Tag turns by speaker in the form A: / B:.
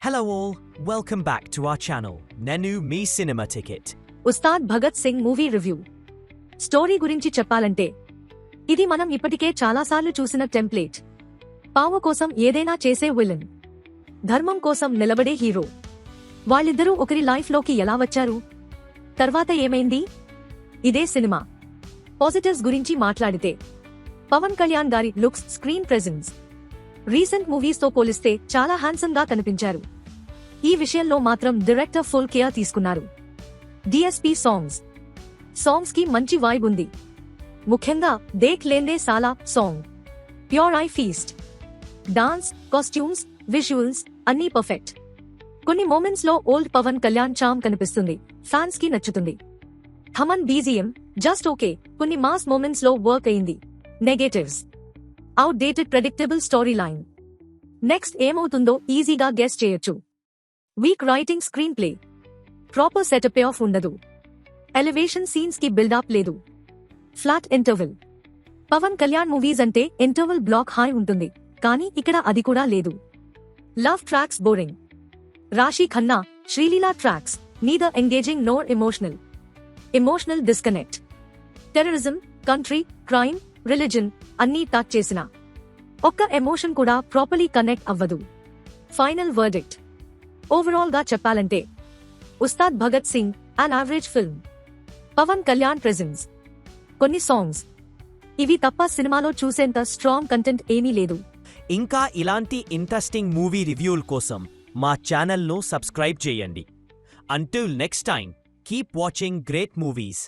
A: Hello all, welcome back to our channel, Nenu Me Cinema Ticket.
B: Ustaad Bhagat Singh movie review. Story గురించి చెప్పాలంటే ఇది మనం ఇప్పటికే చాలాసార్లు చూసిన టెంప్లేట్. పావు కోసం ఏదైనా చేసే విలన్, ధర్మం కోసం నిలబడే హీరో. వాళ్ళిద్దరూ ఒకరి లైఫ్లోకి ఎలా వచ్చారు, తర్వాత ఏమైంది? ఇదే సినిమా. పాజిటివ్స్ గురించి మాట్లాడితే పవన్ కళ్యాణ్ గారి looks, screen presence recent movies తో పోలిస్తే చాలా హ్యాండ్సమ్ గా కనిపించారు. ఈ విషయంలో మాత్రం డైరెక్టర్ ఫుల్ కేర్ తీసుకున్నారు. డిఎస్పీ సాంగ్స్ కి మంచి వైబ్ ఉంది. ముఖ్యంగా దేఖ్ లేందే సాలా song, pure I feast, dance, costumes, visuals అన్నీ పర్ఫెక్ట్. కొన్ని మూమెంట్స్ లో ఓల్డ్ పవన్ కళ్యాణ్ చామ్ కనిపిస్తుంది, ఫ్యాన్స్ కి నచ్చుతుంది. థమన్ బీజిఎం జస్ట్ ఓకే, కొన్ని మాస్ మూమెంట్స్ లో వర్క్ అయింది. Negatives: outdated predictable story line. Next ఏమవుతుందో ఈజీగా గెస్ చేయొచ్చు. Weak writing, screen play, proper setup of ఉండదు. ఎలివేషన్ సీన్స్ కి బిల్డప్ లేదు. Flat interval. Pawan Kalyan movies అంటే ఇంటర్వెల్ బ్లాక్ హై ఉంటుంది, కానీ ఇక్కడ అది కూడా లేదు. Love tracks boring. Raashi Khanna, Sreeleela tracks neither engaging nor emotional disconnect. Terrorism, country, crime, religion అన్నీ టచ్ చేసిన ఒక్క ఎమోషన్ కూడా ప్రాపర్లీ కనెక్ట్ అవ్వదు. ఫైనల్ వర్డిక్ట్: ఓవరాల్ గా చెప్పాలంటే Ustaad Bhagat Singh an average film. Pawan Kalyan presence, కొన్ని సాంగ్స్, ఇవి తప్ప సినిమాలో చూసేంత స్ట్రాంగ్ కంటెంట్ ఏమీ లేదు.
A: ఇంకా ఇలాంటి ఇంట్రెస్టింగ్ మూవీ రివ్యూల కోసం మా ఛానల్ను సబ్స్క్రైబ్ చేయండి. Until next time, keep watching great movies.